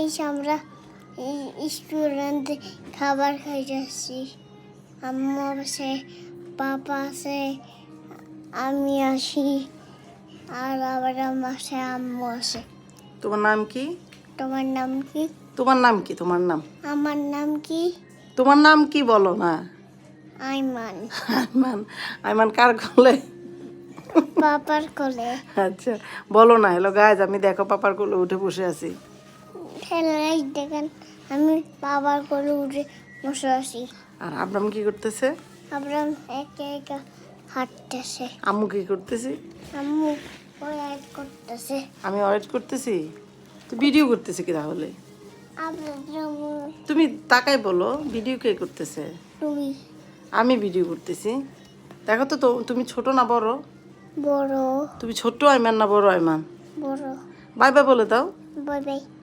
এই যে আমরা স্টুডেন্টে খাবার খাইতেছি। আম্মু আছে, পাপা আছে, আমি আছি, আর আবার আমার আছে, আম্মু আছে। তোমার নাম কি? তোমার নাম কি? তোমার নাম কি? তোমার নাম? আমার নাম কি? তোমার নাম কি বলো না? আইমান। আইমান। আইমান কার কোলে? পাপার কোলে। আচ্ছা, বলো না। হ্যালো গাইজ, আমি দেখো পাপার কোলে উঠে বসে আছি। হ্যালো গাইস, দেখেন আমি বাবার কোলে উঠে বসে আছি। আর আব্রাম কি করতেছে? আব্রাম একা একা হাঁটতেছে। আম্মু কি করতেছি? আম্মু ওয়েট করতেছে। আমি ওয়েট করতেছি। তো ভিডিও করতেছি কি তাহলে? আব্রাম তুমি তাকাই বলো, ভিডিও কে করতেছে? তুমি আমি ভিডিও করতেছি। দেখো তো, তুমি ছোট না বড়? বড়। তুমি ছোট আইমান না বড় আইমান? বড়। বাই বাই বলে দাও। Bye bye.